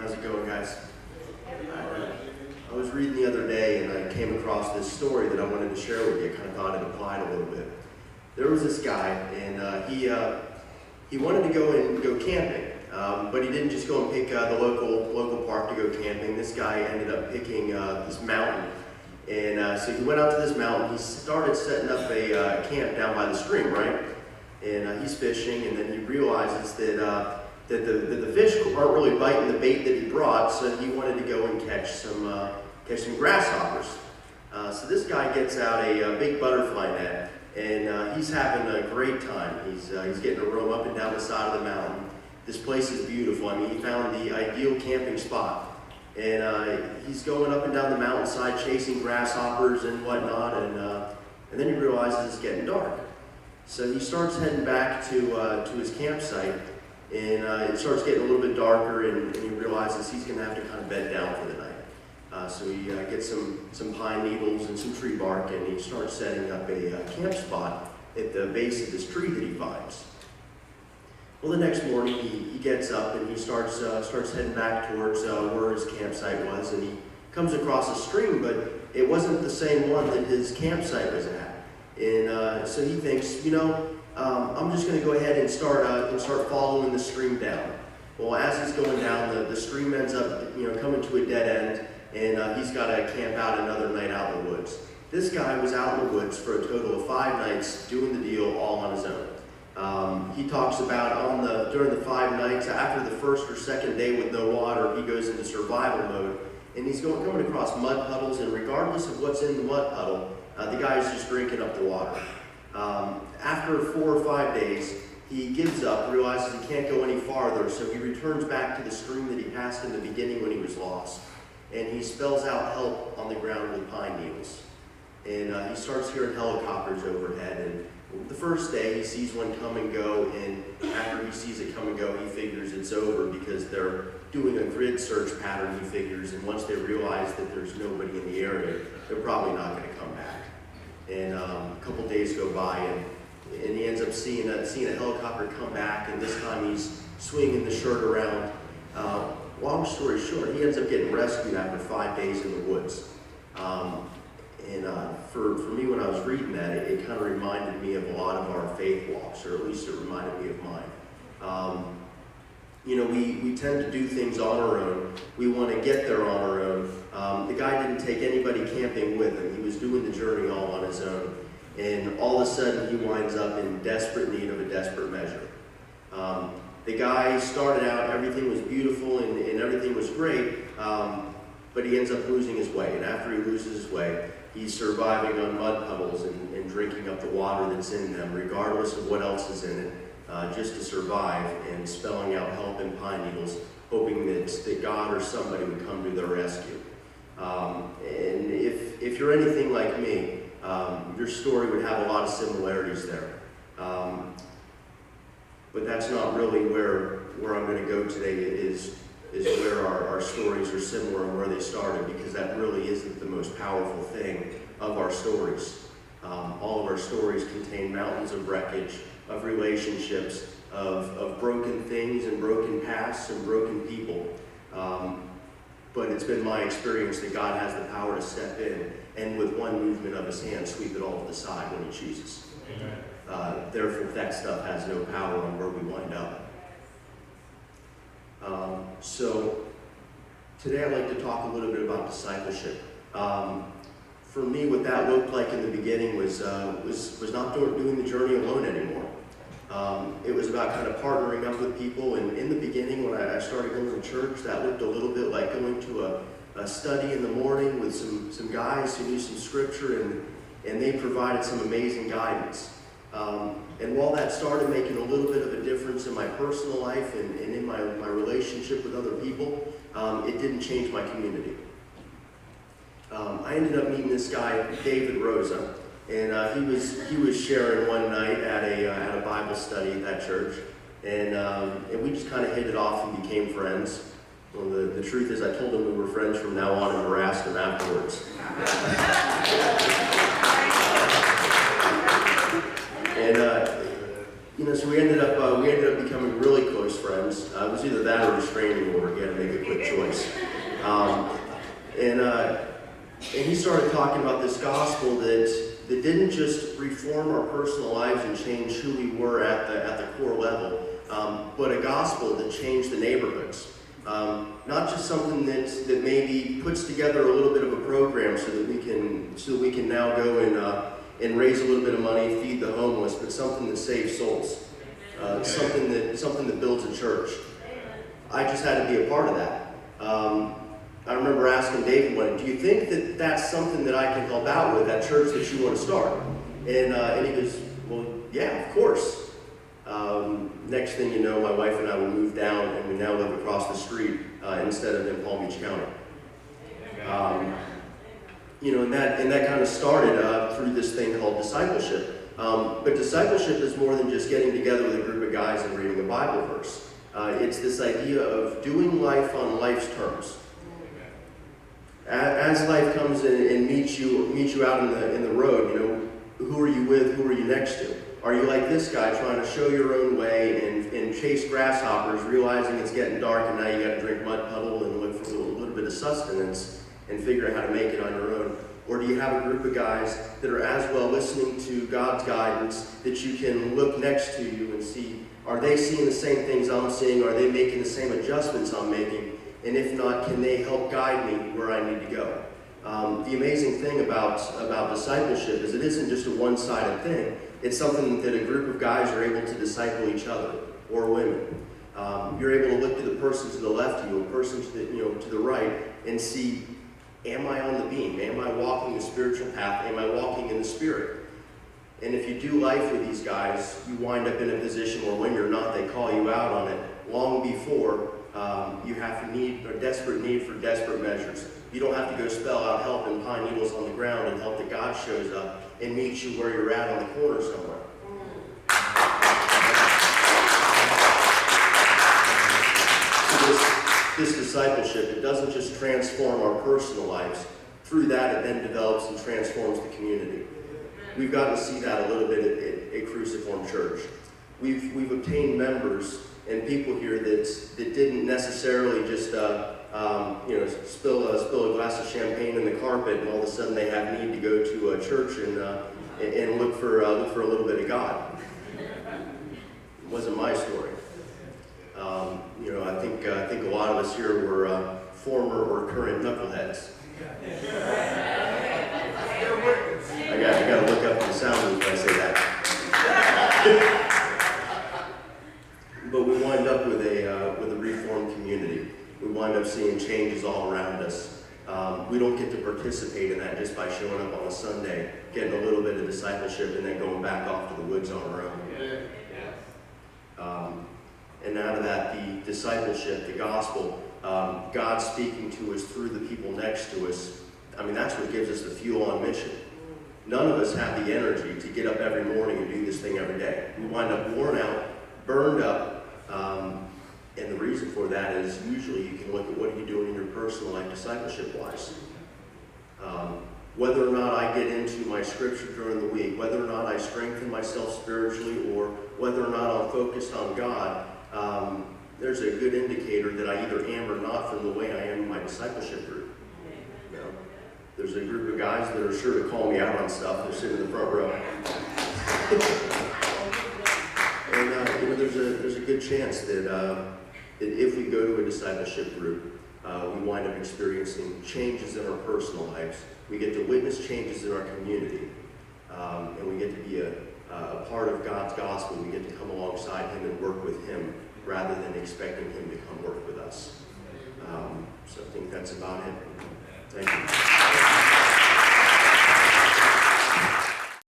How's it going, guys? I was reading the other day and I came across this story that I wanted to share with you. I kind of thought it applied a little bit. There was this guy, and he wanted to go camping, but he didn't just go and pick the local park to go camping. This guy ended up picking this mountain, and so he went out to this mountain. He started setting up a camp down by the stream, right? And he's fishing, and then he realizes that the fish aren't really biting the bait that he brought, so he wanted to go and catch some grasshoppers. So this guy gets out a big butterfly net, and he's having a great time. He's getting to roam up and down the side of the mountain. This place is beautiful. I mean, he found the ideal camping spot, and he's going up and down the mountainside chasing grasshoppers and whatnot, and then he realizes it's getting dark. So he starts heading back to his campsite. And it starts getting a little bit darker, and he realizes he's going to have to kind of bed down for the night. So he gets some pine needles and some tree bark, and he starts setting up a camp spot at the base of this tree that he finds. Well, the next morning he gets up and he starts heading back towards where his campsite was, and he comes across a stream, but it wasn't the same one that his campsite was at. And so he thinks, I'm just going to go ahead and start following the stream down. Well, as he's going down, the stream ends up coming to a dead end, and he's got to camp out another night out in the woods. This guy was out in the woods for a total of 5 nights doing the deal all on his own. He talks about during the 5 nights, after the first or second day with no water, he goes into survival mode, and he's coming across mud puddles, and regardless of what's in the mud puddle, the guy's just drinking up the water. After 4 or 5 days, he gives up, realizes he can't go any farther, so he returns back to the stream that he passed in the beginning when he was lost. And he spells out help on the ground with pine needles. And he starts hearing helicopters overhead. And the first day, he sees one come and go, and after he sees it come and go, he figures it's over because they're doing a grid search pattern, he figures, and once they realize that there's nobody in the area, they're probably not going to come back. And a couple days go by, and he ends up seeing a helicopter come back, and this time he's swinging the shirt around. Long story short, he ends up getting rescued after 5 days in the woods. For me, when I was reading that, it kind of reminded me of a lot of our faith walks, or at least it reminded me of mine. We tend to do things on our own. We want to get there on our own. The guy didn't take anybody camping with him. He was doing the journey all on his own. And all of a sudden, he winds up in desperate need of a desperate measure. The guy started out, everything was beautiful and everything was great, but he ends up losing his way. And after he loses his way, he's surviving on mud puddles and drinking up the water that's in them, regardless of what else is in it. Just to survive, and spelling out help in pine needles, hoping that God or somebody would come to their rescue. And if you're anything like me, your story would have a lot of similarities there. But that's not really where I'm going to go today, is where our stories are similar and where they started, because that really isn't the most powerful thing of our stories. All of our stories contain mountains of wreckage, of relationships, of broken things and broken pasts and broken people. But it's been my experience that God has the power to step in and with one movement of his hand sweep it all to the side when he chooses. Therefore, that stuff has no power on where we wind up. So today I'd like to talk a little bit about discipleship. For me, what that looked like in the beginning was not doing the journey alone anymore. It was about kind of partnering up with people, and in the beginning when I started going to church, that looked a little bit like going to a study in the morning with some guys who knew some scripture, and they provided some amazing guidance. And while that started making a little bit of a difference in my personal life and in my relationship with other people, it didn't change my community. I ended up meeting this guy, David Rosa, and he was sharing one night at a Bible study at that church, and we just kind of hit it off and became friends. Well, the truth is, I told him we were friends from now on and harassed him afterwards. And so we ended up becoming really close friends. It was either that or restraining order. He had to make a quick choice. stories. And he started talking about this gospel that didn't just reform our personal lives and change who we were at the core level, but a gospel that changed the neighborhoods. Not just something that maybe puts together a little bit of a program so that we can now go and raise a little bit of money, feed the homeless, but something that saves souls, something that builds a church. I just had to be a part of that. I remember asking David one, do you think that that's something that I can help out with, that church that you want to start? And he goes, well, yeah, of course. Next thing you know, my wife and I will move down, and we now live across the street instead of in Palm Beach County. And that kind of started through this thing called discipleship. But discipleship is more than just getting together with a group of guys and reading a Bible verse. It's this idea of doing life on life's terms. As life comes in and meets you out in the road, who are you with? Who are you next to? Are you like this guy trying to show your own way and chase grasshoppers, realizing it's getting dark and now you got to drink mud puddle and look for a little bit of sustenance and figure out how to make it on your own? Or do you have a group of guys that are as well listening to God's guidance that you can look next to you and see, are they seeing the same things I'm seeing? Are they making the same adjustments I'm making? And if not, can they help guide me where I need to go? The amazing thing about discipleship is it isn't just a one-sided thing. It's something that a group of guys are able to disciple each other or women. You're able to look to the person to the left of you, a person to the right, and see, am I on the beam? Am I walking the spiritual path? Am I walking in the Spirit? And if you do life with these guys, you wind up in a position where when you're not, they call you out on it long before you have a desperate need for desperate measures. You don't have to go spell out help in pine needles on the ground and hope that God shows up and meets you where you're at on the corner somewhere. This discipleship, it doesn't just transform our personal lives. Through that, it then develops and transforms the community. We've gotten to see that a little bit at Cruciform Church. We've obtained members and people here that didn't necessarily just spill a glass of champagne in the carpet and all of a sudden they have need to go to a church and look for a little bit of God. It wasn't my story. I think a lot of us here were former or current knuckleheads. I got to look up to the sound booth when I say that. But we wind up with a reformed community. We wind up seeing changes all around us. We don't get to participate in that just by showing up on a Sunday, getting a little bit of discipleship, and then going back off to the woods on our own. And out of that, the discipleship, the gospel, God speaking to us through the people next to us, that's what gives us the fuel on mission. None of us have the energy to get up every morning and do this thing every day. We wind up worn out, burned up, and the reason for that is usually you can look at what are you doing in your personal life discipleship-wise. Whether or not I get into my scripture during the week, whether or not I strengthen myself spiritually, or whether or not I'm focused on God, there's a good indicator that I either am or not from the way I am in my discipleship group. There's a group of guys that are sure to call me out on stuff. They're sitting in the front row. And there's a good chance that if we go to a discipleship group, we wind up experiencing changes in our personal lives. We get to witness changes in our community, and we get to be a part of God's gospel. We get to come alongside Him and work with Him rather than expecting Him to come work with us. So I think that's about it. Thank you.